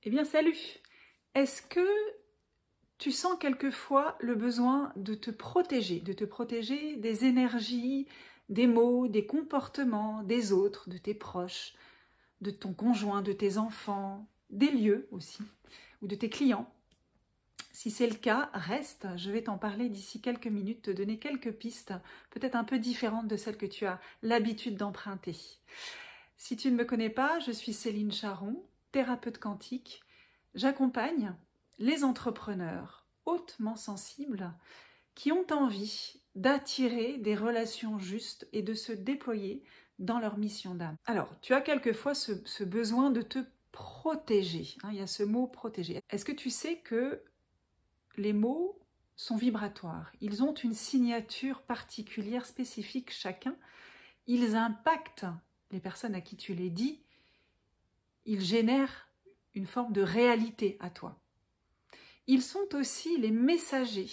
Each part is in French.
Eh bien, salut! Est-ce que tu sens quelquefois le besoin de te protéger des énergies, des mots, des comportements des autres, de tes proches, de ton conjoint, de tes enfants, des lieux aussi, ou de tes clients? Si c'est le cas, reste, je vais t'en parler d'ici quelques minutes, te donner quelques pistes, peut-être un peu différentes de celles que tu as l'habitude d'emprunter. Si tu ne me connais pas, je suis Céline Charon, thérapeute quantique. J'accompagne les entrepreneurs hautement sensibles qui ont envie d'attirer des relations justes et de se déployer dans leur mission d'âme. Alors, tu as quelquefois ce besoin de te protéger. Il y a ce mot protéger. Est-ce que tu sais que les mots sont vibratoires? Ils ont une signature particulière, spécifique chacun. Ils impactent les personnes à qui tu les dis. Ils génèrent une forme de réalité à toi. Ils sont aussi les messagers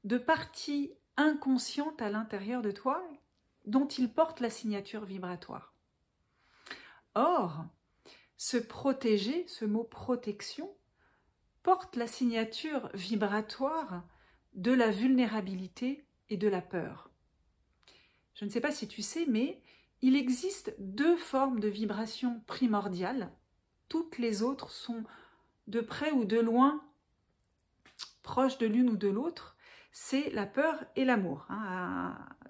de parties inconscientes à l'intérieur de toi dont ils portent la signature vibratoire. Or, se protéger, ce mot protection, porte la signature vibratoire de la vulnérabilité et de la peur. Je ne sais pas si tu sais, mais il existe deux formes de vibration primordiales. Toutes les autres sont de près ou de loin proches de l'une ou de l'autre. C'est la peur et l'amour.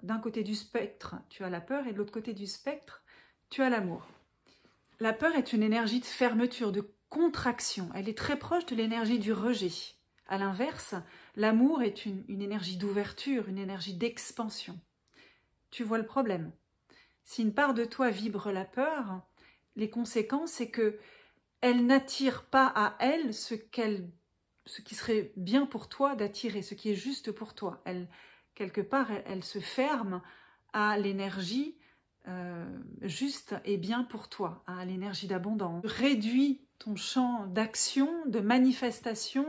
D'un côté du spectre, tu as la peur et de l'autre côté du spectre, tu as l'amour. La peur est une énergie de fermeture, de contraction. Elle est très proche de l'énergie du rejet. À l'inverse, l'amour est une énergie d'ouverture, une énergie d'expansion. Tu vois le problème. Si une part de toi vibre la peur, les conséquences, c'est que elle n'attire pas à elle ce qui serait bien pour toi d'attirer, ce qui est juste pour toi. Quelque part, elle se ferme à l'énergie juste et bien pour toi, à l'énergie d'abondance. Réduis ton champ d'action, de manifestation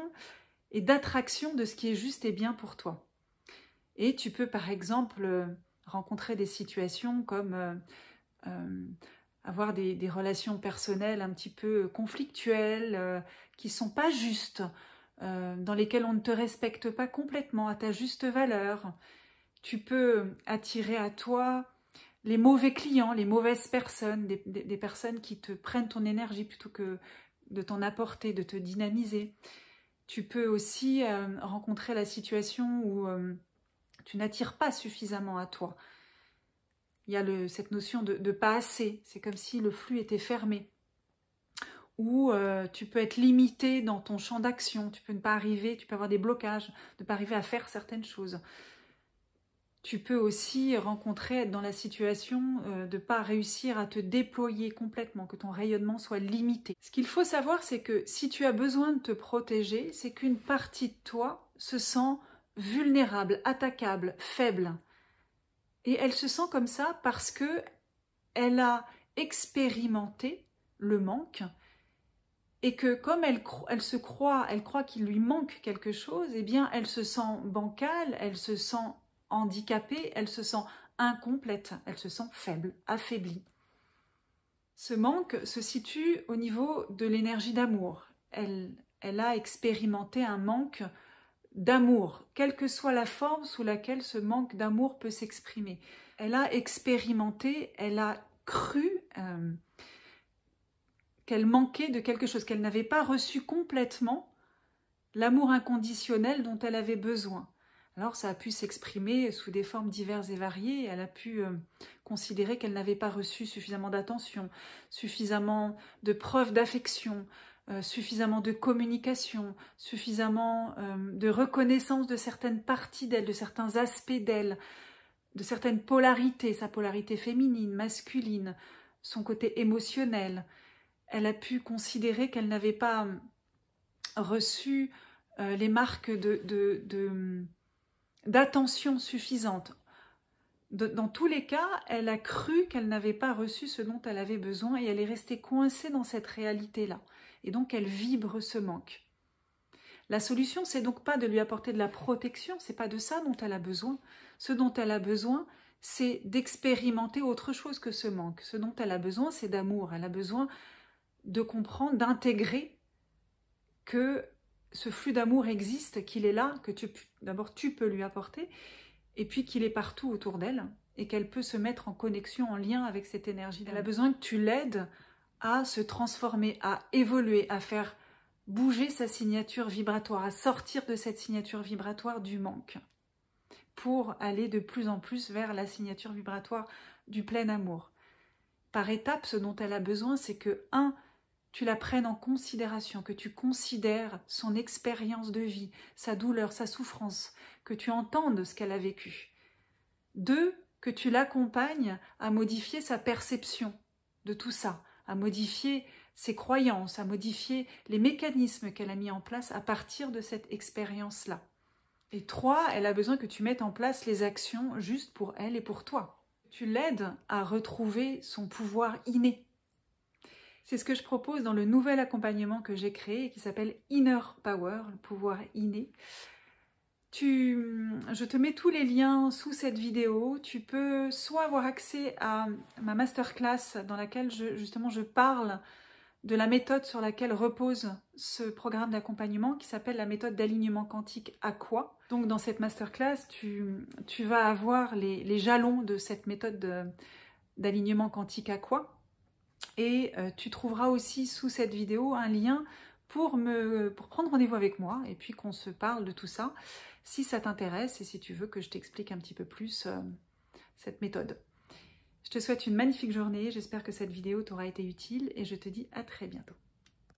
et d'attraction de ce qui est juste et bien pour toi. Et tu peux par exemple rencontrer des situations comme avoir des relations personnelles un petit peu conflictuelles, qui ne sont pas justes, dans lesquelles on ne te respecte pas complètement à ta juste valeur. Tu peux attirer à toi les mauvais clients, les mauvaises personnes, des personnes qui te prennent ton énergie plutôt que de t'en apporter, de te dynamiser. Tu peux aussi rencontrer la situation où tu n'attires pas suffisamment à toi. Il y a cette notion de pas assez, c'est comme si le flux était fermé. Ou tu peux être limité dans ton champ d'action, tu peux ne pas arriver, tu peux avoir des blocages, ne pas arriver à faire certaines choses. Tu peux aussi être dans la situation de ne pas réussir à te déployer complètement, que ton rayonnement soit limité. Ce qu'il faut savoir, c'est que si tu as besoin de te protéger, c'est qu'une partie de toi se sent vulnérable, attaquable, faible. Et elle se sent comme ça parce que elle a expérimenté le manque et que comme elle croit qu'il lui manque quelque chose, eh bien elle se sent bancale, elle se sent handicapée, elle se sent incomplète, elle se sent faible, affaiblie. Ce manque se situe au niveau de l'énergie d'amour. Elle a expérimenté un manque d'amour, quelle que soit la forme sous laquelle ce manque d'amour peut s'exprimer. Elle a expérimenté, elle a cru qu'elle manquait de quelque chose, qu'elle n'avait pas reçu complètement l'amour inconditionnel dont elle avait besoin. Alors ça a pu s'exprimer sous des formes diverses et variées. Elle a pu considérer qu'elle n'avait pas reçu suffisamment d'attention, suffisamment de preuves d'affection, suffisamment de communication, suffisamment de reconnaissance de certaines parties d'elle, de certains aspects d'elle, de certaines polarités, sa polarité féminine, masculine, son côté émotionnel. Elle a pu considérer qu'elle n'avait pas reçu les marques d'attention suffisante. Dans tous les cas, elle a cru qu'elle n'avait pas reçu ce dont elle avait besoin et elle est restée coincée dans cette réalité-là. Et donc, elle vibre ce manque. La solution, c'est donc pas de lui apporter de la protection, c'est pas de ça dont elle a besoin. Ce dont elle a besoin, c'est d'expérimenter autre chose que ce manque. Ce dont elle a besoin, c'est d'amour. Elle a besoin de comprendre, d'intégrer que ce flux d'amour existe, qu'il est là, que d'abord tu peux lui apporter, et puis qu'il est partout autour d'elle, et qu'elle peut se mettre en connexion, en lien avec cette énergie. Elle a besoin que tu l'aides à se transformer, à évoluer, à faire bouger sa signature vibratoire, à sortir de cette signature vibratoire du manque, pour aller de plus en plus vers la signature vibratoire du plein amour. Par étapes, ce dont elle a besoin, c'est que, 1, tu la prennes en considération, que tu considères son expérience de vie, sa douleur, sa souffrance, que tu entendes ce qu'elle a vécu. 2, que tu l'accompagnes à modifier sa perception de tout ça, à modifier ses croyances, à modifier les mécanismes qu'elle a mis en place à partir de cette expérience-là. Et 3, elle a besoin que tu mettes en place les actions juste pour elle et pour toi. Tu l'aides à retrouver son pouvoir inné. C'est ce que je propose dans le nouvel accompagnement que j'ai créé et qui s'appelle Inner Power, le pouvoir inné. Je te mets tous les liens sous cette vidéo. Tu peux soit avoir accès à ma masterclass dans laquelle justement je parle de la méthode sur laquelle repose ce programme d'accompagnement qui s'appelle la méthode d'alignement quantique Aqua. Donc dans cette masterclass, tu vas avoir les jalons de cette méthode d'alignement quantique Aqua. Et tu trouveras aussi sous cette vidéo un lien pour prendre rendez-vous avec moi et puis qu'on se parle de tout ça, si ça t'intéresse et si tu veux que je t'explique un petit peu plus cette méthode. Je te souhaite une magnifique journée, j'espère que cette vidéo t'aura été utile et je te dis à très bientôt.